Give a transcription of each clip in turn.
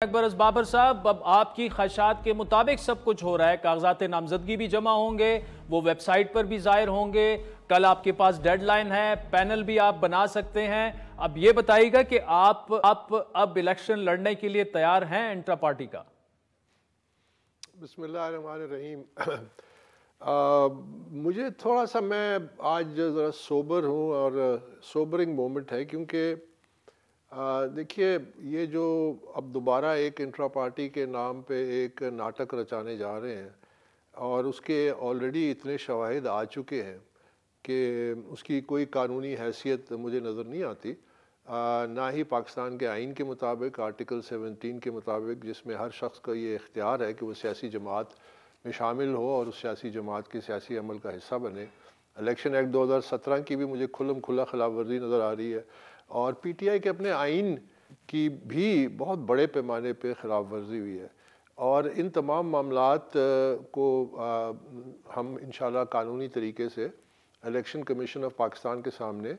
اکبر بابر صاحب، اب آپ کی خواہشات کے مطابق سب کچھ ہو رہا ہے، کاغذات نامزدگی بھی جمع ہوں گے، وہ ویب سائٹ پر بھی ظاہر ہوں گے، کل آپ کے پاس ڈیڈ لائن ہے، پینل بھی آپ بنا سکتے ہیں۔ اب یہ بتائیے گا کہ آپ اب الیکشن لڑنے کے لیے تیار ہیں انٹرا پارٹی کا؟ بسم اللہ الرحمن الرحیم۔ مجھے تھوڑا سا میں آج ذرا سوبر ہوں اور سوبرنگ مومنٹ ہے، کیونکہ دیکھیے یہ جو اب دوبارہ ایک انٹرا پارٹی کے نام پہ ایک ناٹک رچانے جا رہے ہیں، اور اس کے آلریڈی اتنے شواہد آ چکے ہیں کہ اس کی کوئی قانونی حیثیت مجھے نظر نہیں آتی، نہ ہی پاکستان کے آئین کے مطابق آرٹیکل 17 کے مطابق، جس میں ہر شخص کا یہ اختیار ہے کہ وہ سیاسی جماعت میں شامل ہو اور اس سیاسی جماعت کے سیاسی عمل کا حصہ بنے۔ الیکشن ایکٹ 2017 کی بھی مجھے کھلم کھلا خلاف ورزی نظر آ رہی ہے، اور پی ٹی آئی کے اپنے آئین کی بھی بہت بڑے پیمانے پہ خلاف ورزی ہوئی ہے، اور ان تمام معاملات کو ہم انشاءاللہ قانونی طریقے سے الیکشن کمیشن آف پاکستان کے سامنے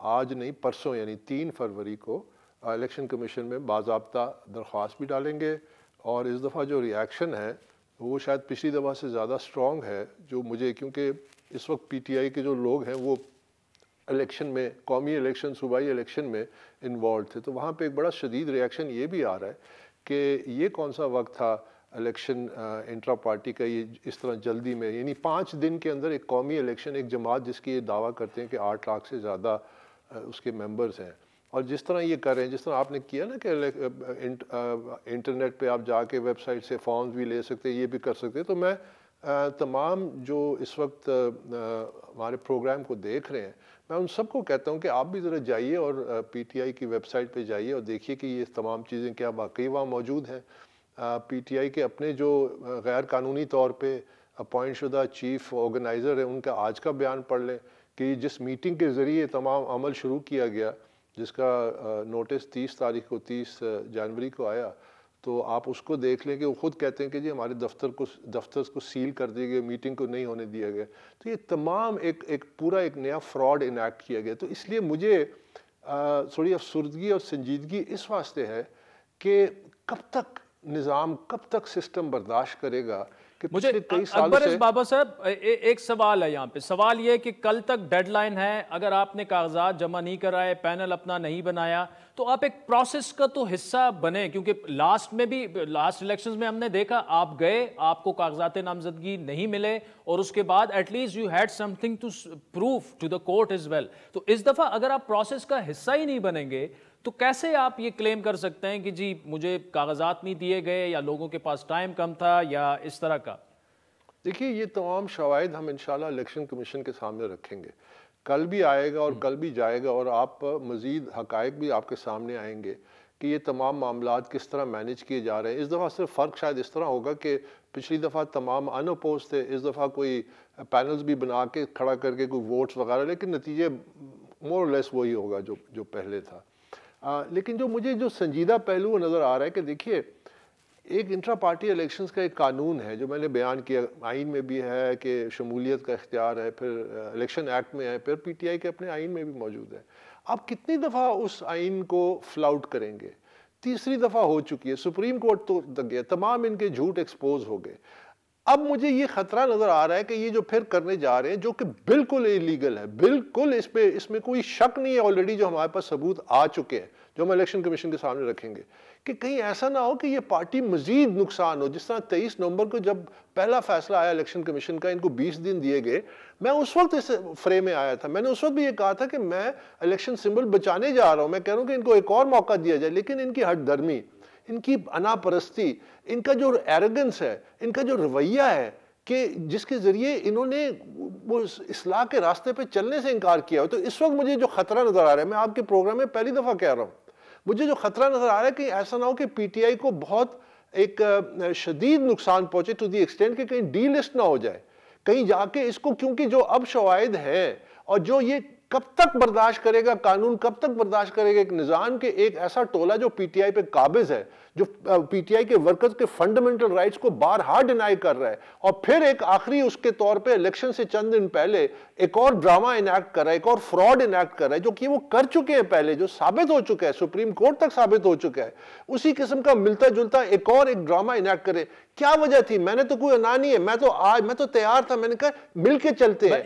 آج نہیں پرسوں یعنی 3 فروری کو الیکشن کمیشن میں باضابطہ درخواست بھی ڈالیں گے، اور اس دفعہ جو ری ایکشن ہے وہ شاید پچھلی دفعہ سے زیادہ سٹرونگ ہے، جو مجھے، کیونکہ اس وقت پی ٹی آئی کے جو لوگ ہیں وہ الیکشن میں، قومی الیکشن، صوبائی الیکشن میں انوالوڈ تھے، تو وہاں پہ ایک بڑا شدید ری ایکشن یہ بھی آ رہا ہے کہ یہ کون سا وقت تھا الیکشن انٹرا پارٹی کا، یہ اس طرح جلدی میں، یعنی 5 دن کے اندر ایک قومی الیکشن، ایک جماعت جس کی یہ دعویٰ کرتے ہیں کہ 8 لاکھ سے زیادہ اس کے ممبرز ہیں، اور جس طرح یہ کر رہے ہیں، جس طرح آپ نے کیا نا کہ انٹرنیٹ پہ آپ جا کے ویب سائٹ سے فارمز بھی لے سکتے، یہ بھی کر سکتے، تو میں تمام جو اس وقت ہمارے پروگرام کو دیکھ رہے ہیں، میں ان سب کو کہتا ہوں کہ آپ بھی ذرا جائیے اور پی ٹی آئی کی ویب سائٹ پہ جائیے اور دیکھیے کہ یہ تمام چیزیں کیا واقعی وہاں موجود ہیں۔ پی ٹی آئی کے اپنے جو غیر قانونی طور پہ اپوائنٹ شدہ چیف آرگنائزر ہیں، ان کا آج کا بیان پڑھ لیں کہ جس میٹنگ کے ذریعے تمام عمل شروع کیا گیا، جس کا نوٹس 30 جنوری کو آیا، تو آپ اس کو دیکھ لیں کہ وہ خود کہتے ہیں کہ جی ہمارے دفتر کو سیل کر دیا گیا، میٹنگ کو نہیں ہونے دیا گیا، تو یہ تمام ایک پورا ایک نیا فراڈ انیکٹ کیا گیا۔ تو اس لیے مجھے تھوڑی افسردگی اور سنجیدگی اس واسطے ہے کہ کب تک نظام، کب تک سسٹم برداشت کرے گا کہ پچھلے کئی سالوں سے۔ بابا صاحب، ایک سوال ہے یہاں پہ، سوال یہ کہ کل تک ڈیڈ لائن ہے، اگر آپ نے کاغذات جمع نہیں کرائے، پینل اپنا نہیں بنایا، تو آپ ایک پروسیس کا تو حصہ بنے، کیونکہ لاسٹ الیکشنز میں ہم نے دیکھا آپ گئے، آپ کو کاغذات نامزدگی نہیں ملے، اور اس کے بعد at least you had something to prove to the court as well. تو اس دفعہ اگر آپ پروسیس کا حصہ ہی نہیں بنیں گے تو کیسے آپ یہ کلیم کر سکتے ہیں کہ جی مجھے کاغذات نہیں دیے گئے، یا لوگوں کے پاس ٹائم کم تھا، یا اس طرح کا؟ دیکھیے یہ تمام شواہد ہم انشاءاللہ الیکشن کمیشن کے سامنے رکھیں گے، کل بھی آئے گا اور کل بھی جائے گا، اور آپ مزید حقائق بھی آپ کے سامنے آئیں گے کہ یہ تمام معاملات کس طرح مینیج کیے جا رہے ہیں۔ اس دفعہ صرف فرق شاید اس طرح ہوگا کہ پچھلی دفعہ تمام ان اپوز تھے، اس دفعہ کوئی پینلز بھی بنا کے کھڑا کر کے کوئی ووٹس وغیرہ، لیکن نتیجے مور لیس وہی ہوگا جو پہلے تھا۔ لیکن جو سنجیدہ پہلو نظر آ رہا ہے کہ دیکھیے ایک انٹرا پارٹی الیکشنز کا ایک قانون ہے جو میں نے بیان کیا، آئین میں بھی ہے کہ شمولیت کا اختیار ہے، پھر الیکشن ایکٹ میں ہے، پھر پی ٹی آئی کے اپنے آئین میں بھی موجود ہے۔ آپ کتنی دفعہ اس آئین کو فلاؤٹ کریں گے؟ تیسری دفعہ ہو چکی ہے، سپریم کورٹ تک گیا، تمام ان کے جھوٹ ایکسپوز ہو گئے۔ اب مجھے یہ خطرہ نظر آ رہا ہے کہ یہ جو پھر کرنے جا رہے ہیں، جو کہ بالکل انلیگل ہے، بالکل اس میں کوئی شک نہیں ہے، آلریڈی جو ہمارے پاس ثبوت آ چکے ہیں جو ہم الیکشن کمیشن کے سامنے رکھیں گے، کہ کہیں ایسا نہ ہو کہ یہ پارٹی مزید نقصان ہو۔ جس طرح 23 نومبر کو جب پہلا فیصلہ آیا الیکشن کمیشن کا، ان کو 20 دن دیے گئے، میں اس وقت اس فریم میں آیا تھا، میں نے اس وقت بھی یہ کہا تھا کہ میں الیکشن سمبل بچانے جا رہا ہوں، میں کہہ رہا ہوں کہ ان کو ایک اور موقع دیا جائے، لیکن ان کی ہٹ درمی، ان کی انا پرستی، ان کا جو ایروگنس ہے، ان کا جو رویہ ہے کہ جس کے ذریعے انہوں نے وہ اصلاح کے راستے پہ چلنے سے انکار کیا ہو، تو اس وقت مجھے جو خطرہ نظر آ رہا ہے، میں آپ کے پروگرام میں پہلی دفعہ کہہ رہا ہوں، مجھے جو خطرہ نظر آ رہا ہے کہ ایسا نہ ہو کہ پی ٹی آئی کو بہت ایک شدید نقصان پہنچے، ٹو دی ایکسٹینٹ کہ کہیں ڈی لسٹ نہ ہو جائے، کہیں جا کے اس کو، کیونکہ جو اب شواہد ہیں اور جو یہ کب تک برداشت کرے گا قانون، کب تک برداشت کرے گا ایک نظام کے ایک ایسا ٹولہ جو پی ٹی آئی پہ قابض ہے، جو پی ٹی آئی کے ورکرز کے فنڈامنٹل رائٹس کو بارہا ڈینائی کر رہا ہے، اور پھر ایک آخری اس کے طور پہ الیکشن سے چند دن پہلے ایک اور ڈرامہ انیکٹ کر رہا ہے، ایک اور فراڈ انیکٹ کر رہا ہے، جو کہ وہ کر چکے ہیں پہلے، جو ثابت ہو چکا ہے، سپریم کورٹ تک ثابت ہو چکا ہے، اسی قسم کا ملتا جلتا ایک اور ایک ڈرامہ انیکٹ کرے۔ کیا وجہ تھی؟ میں نے تو کوئی انا نہیں ہے، میں تو تیار تھا، میں نے کہا مل کے چلتے ہیں۔